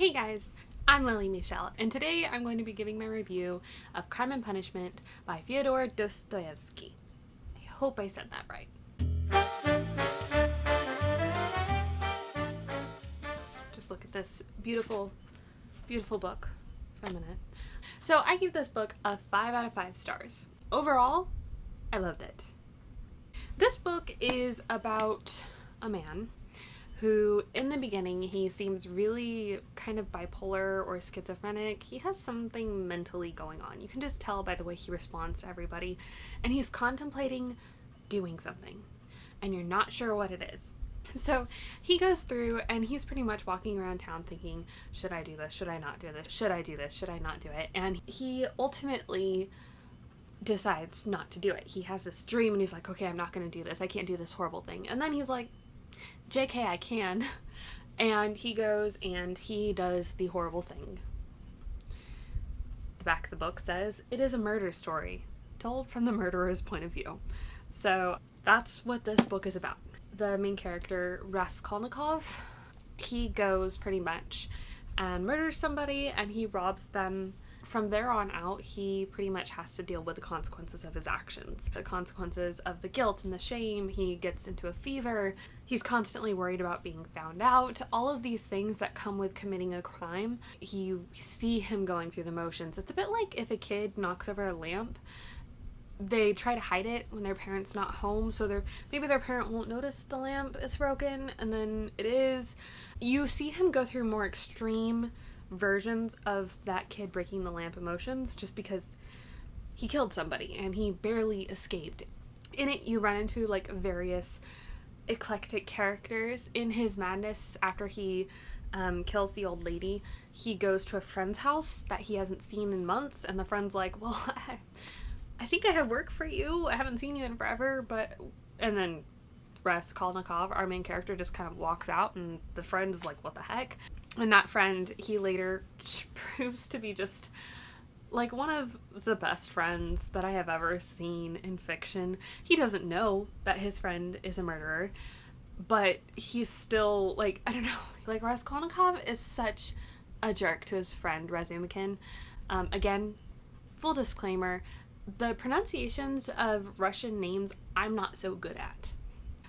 Hey guys, I'm Lily Michelle, and today I'm going to be giving my review of Crime and Punishment by Fyodor Dostoevsky. I hope I said that right. Just look at this beautiful, beautiful book for a minute. So I give this book a 5 out of 5 stars. Overall, I loved it. This book is about a man who, in the beginning, he seems really kind of bipolar or schizophrenic. He has something mentally going on. You can just tell by the way he responds to everybody. And he's contemplating doing something, and you're not sure what it is. So he goes through and he's pretty much walking around town thinking, should I do this? Should I not do this? Should I do this? Should I not do it? And he ultimately decides not to do it. He has this dream and he's like, okay, I'm not going to do this. I can't do this horrible thing. And then he's like, JK, I can. And he goes and he does the horrible thing. The back of the book says, it is a murder story told from the murderer's point of view. So that's what this book is about. The main character, Raskolnikov, he goes pretty much and murders somebody and he robs them. From there on out, he pretty much has to deal with the consequences of his actions. The consequences of the guilt and the shame. He gets into a fever. He's constantly worried about being found out. All of these things that come with committing a crime. You see him going through the motions. It's a bit like if a kid knocks over a lamp. They try to hide it when their parent's not home, so maybe their parent won't notice the lamp is broken, and then it is. You see him go through more extreme versions of that kid breaking the lamp emotions just because he killed somebody and he barely escaped. In it, you run into like various eclectic characters. In his madness, after he kills the old lady, he goes to a friend's house that he hasn't seen in months, and the friend's like, well, I think I have work for you. I haven't seen you in forever, and then Raskolnikov, our main character, just kind of walks out, and the friend is like, what the heck? And that friend, he later proves to be just like one of the best friends that I have ever seen in fiction. He doesn't know that his friend is a murderer, but he's still like, I don't know, like Raskolnikov is such a jerk to his friend Razumikin. Again, full disclaimer, the pronunciations of Russian names I'm not so good at.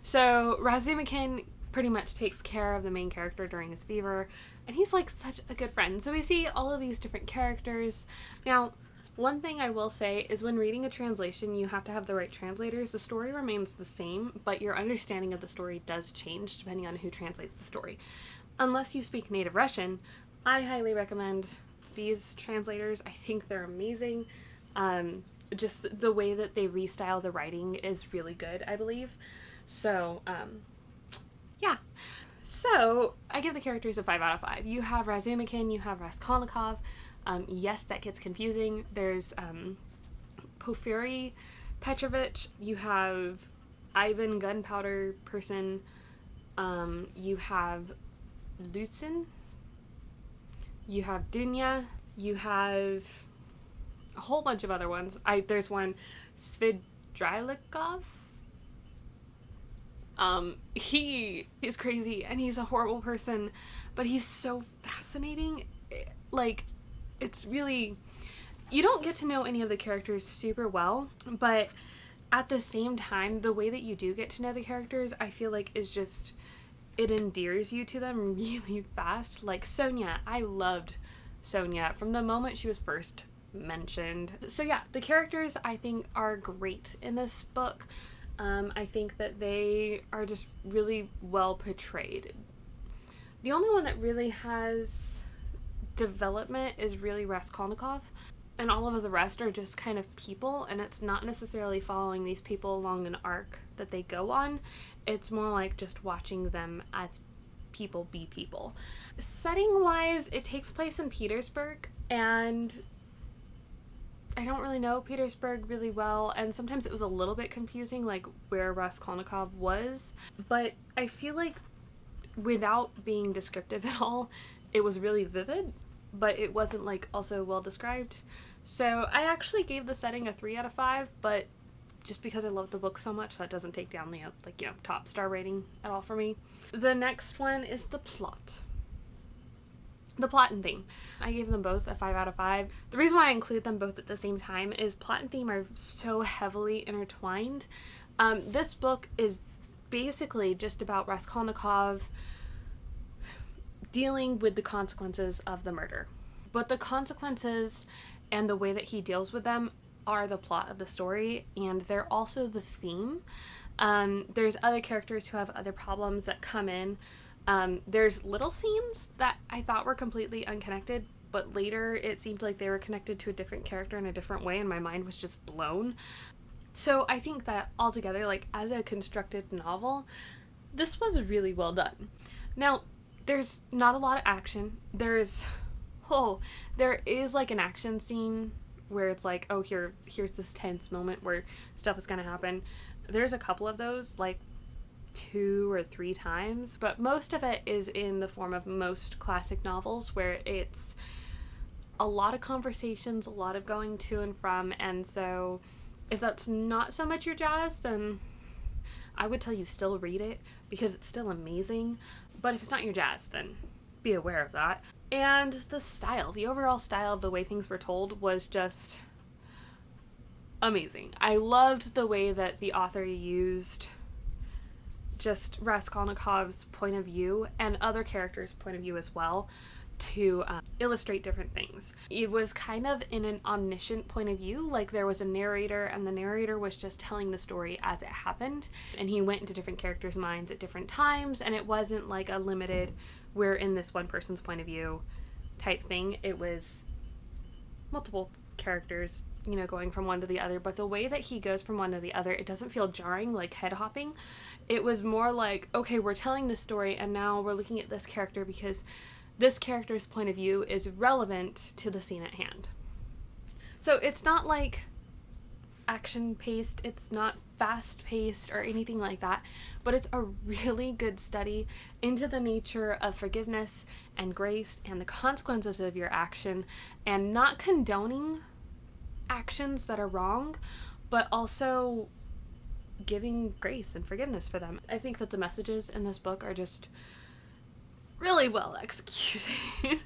So Razumikin pretty much takes care of the main character during his fever, and he's like such a good friend. So we see all of these different characters. Now, one thing I will say is when reading a translation, you have to have the right translators. The story remains the same, but your understanding of the story does change depending on who translates the story. Unless you speak native Russian, I highly recommend these translators. I think they're amazing. Just the way that they restyle the writing is really good, I believe. So, yeah. So, I give the characters a 5 out of 5. You have Razumikin, you have Raskolnikov. Yes, that gets confusing. There's Porfiry Petrovich. You have Ivan Gunpowder Person. You have Lucin. You have Dunya. You have a whole bunch of other ones. There's one, Svidrilikov. He is crazy and he's a horrible person, but he's so fascinating. Like, it's really, you don't get to know any of the characters super well, but at the same time, the way that you do get to know the characters, I feel like is just, it endears you to them really fast. Like Sonia, I loved Sonia from the moment she was first mentioned. So yeah, the characters I think are great in this book. I think that they are just really well portrayed. The only one that really has development is really Raskolnikov, and all of the rest are just kind of people, and it's not necessarily following these people along an arc that they go on. It's more like just watching them as people be people. Setting wise, it takes place in Petersburg, and I don't really know Petersburg really well, and sometimes it was a little bit confusing, like where Raskolnikov was, but I feel like without being descriptive at all, it was really vivid, but it wasn't like also well described. So I actually gave the setting a 3 out of 5, but just because I love the book so much, that doesn't take down the top star rating at all for me. The next one is the plot. The plot and theme. I gave them both a 5 out of 5. The reason why I include them both at the same time is plot and theme are so heavily intertwined. This book is basically just about Raskolnikov dealing with the consequences of the murder. But the consequences and the way that he deals with them are the plot of the story, and they're also the theme. There's other characters who have other problems that come in. There's little scenes that I thought were completely unconnected, but later it seemed like they were connected to a different character in a different way, and my mind was just blown. So I think that altogether, like, as a constructed novel, this was really well done. Now, there's not a lot of action. There is like an action scene where it's like, oh, here's this tense moment where stuff is gonna happen. There's a couple of those, like 2 or 3 times, but most of it is in the form of most classic novels where it's a lot of conversations, a lot of going to and from, and so if that's not so much your jazz, then I would tell you still read it because it's still amazing, but if it's not your jazz, then be aware of that. And the overall style of the way things were told was just amazing. I loved the way that the author used just Raskolnikov's point of view and other characters' point of view as well to illustrate different things. It was kind of in an omniscient point of view, like there was a narrator and the narrator was just telling the story as it happened, and he went into different characters' minds at different times, and it wasn't like a limited, we're in this one person's point of view type thing. It was multiple characters, going from one to the other, but the way that he goes from one to the other, it doesn't feel jarring, like head hopping. It was more like, okay, we're telling this story and now we're looking at this character because this character's point of view is relevant to the scene at hand. So it's not like action paced, it's not fast paced or anything like that, but it's a really good study into the nature of forgiveness and grace and the consequences of your action, and not condoning actions that are wrong, but also giving grace and forgiveness for them. I think that the messages in this book are just really well executed.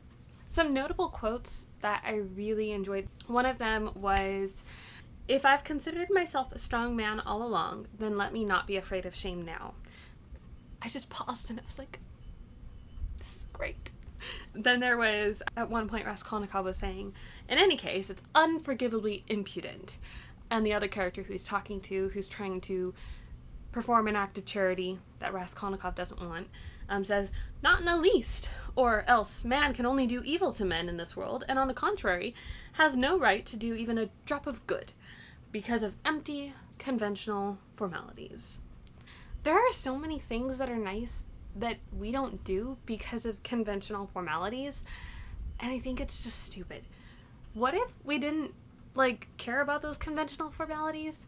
Some notable quotes that I really enjoyed. One of them was, "If I've considered myself a strong man all along, then let me not be afraid of shame now." I just paused and I was like, this is great. Then there was, at one point, Raskolnikov was saying, "In any case, it's unforgivably impudent." And the other character who he's talking to, who's trying to perform an act of charity that Raskolnikov doesn't want, says, "Not in the least, or else man can only do evil to men in this world, and on the contrary, has no right to do even a drop of good, because of empty, conventional formalities." There are so many things that are nice that we don't do because of conventional formalities, and I think it's just stupid. What if we didn't, care about those conventional formalities?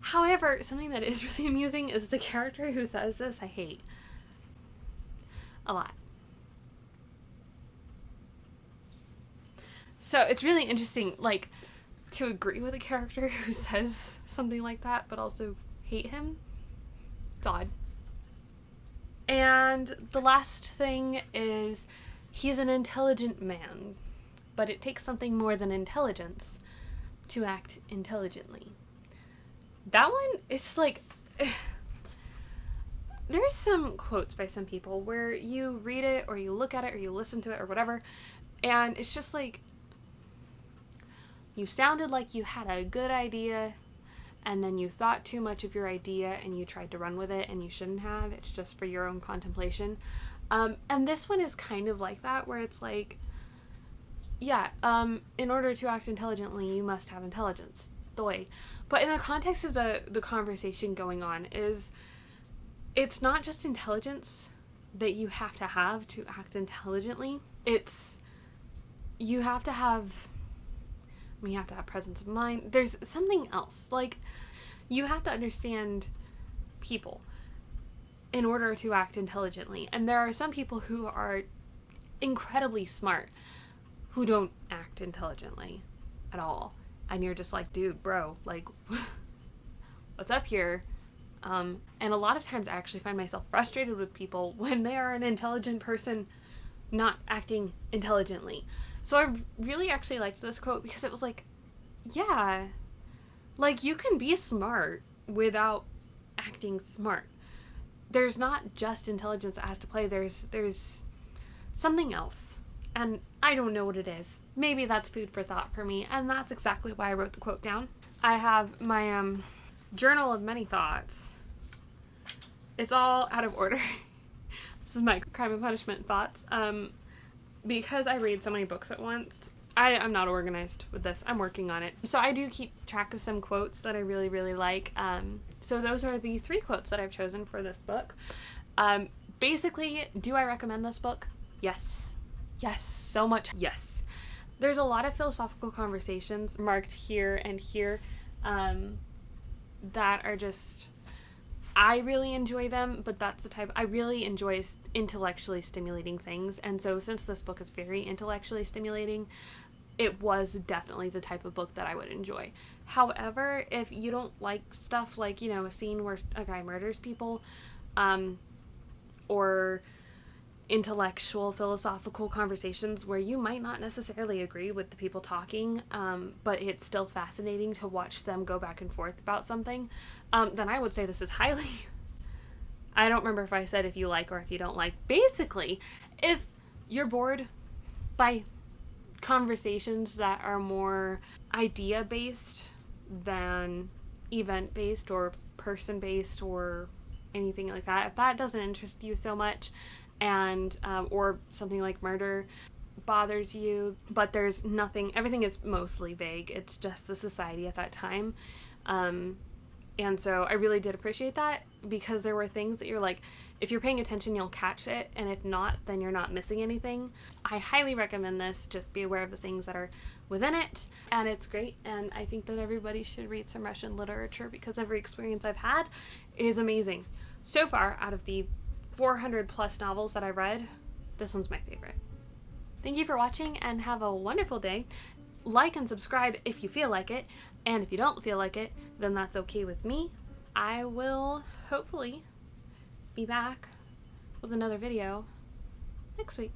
However, something that is really amusing is the character who says this I hate a lot. So it's really interesting, to agree with a character who says something like that, but also hate him. It's odd. And the last thing is, he's an intelligent man, but it takes something more than intelligence to act intelligently. That one is just there's some quotes by some people where you read it or you look at it or you listen to it or whatever, and it's just you sounded like you had a good idea and then you thought too much of your idea and you tried to run with it and you shouldn't have. It's just for your own contemplation. And this one is kind of like that, where it's in order to act intelligently, you must have intelligence. The way. But in the context of the conversation going on it's not just intelligence that you have to act intelligently. You have to have presence of mind. There's something else. You have to understand people in order to act intelligently. And there are some people who are incredibly smart who don't act intelligently at all. And you're just like, dude, bro, what's up here? And a lot of times I actually find myself frustrated with people when they are an intelligent person not acting intelligently. So I really actually liked this quote because it was like, yeah, like you can be smart without acting smart. There's not just intelligence that has to play. There's something else. And I don't know what it is. Maybe that's food for thought for me, and that's exactly why I wrote the quote down. I have my journal of many thoughts. It's all out of order. This is my Crime and Punishment thoughts. Because I read so many books at once, I'm not organized with this. I'm working on it. So I do keep track of some quotes that I really, really like. So those are the 3 quotes that I've chosen for this book. Basically, do I recommend this book? Yes. Yes, so much yes. There's a lot of philosophical conversations marked here and here that are just, I really enjoy them, but that's the type, I really enjoy intellectually stimulating things. And so since this book is very intellectually stimulating, it was definitely the type of book that I would enjoy. However, if you don't like stuff like, you know, a scene where a guy murders people, or intellectual philosophical conversations where you might not necessarily agree with the people talking, but it's still fascinating to watch them go back and forth about something, then I would say this is highly, I don't remember if I said if you like or if you don't like. Basically, if you're bored by conversations that are more idea-based than event-based or person-based or anything like that, if that doesn't interest you so much, and or something like murder bothers you, but there's nothing, everything is mostly vague, it's just the society at that time, and so I really did appreciate that, because there were things that you're like, if you're paying attention you'll catch it, and if not, then you're not missing anything. I highly recommend this. Just be aware of the things that are within it, and it's great, and I think that everybody should read some Russian literature, because every experience I've had is amazing. So far, out of the 400 plus novels that I read, this one's my favorite. Thank you for watching, and have a wonderful day. Like and subscribe if you feel like it, and if you don't feel like it, then that's okay with me. I will hopefully be back with another video next week.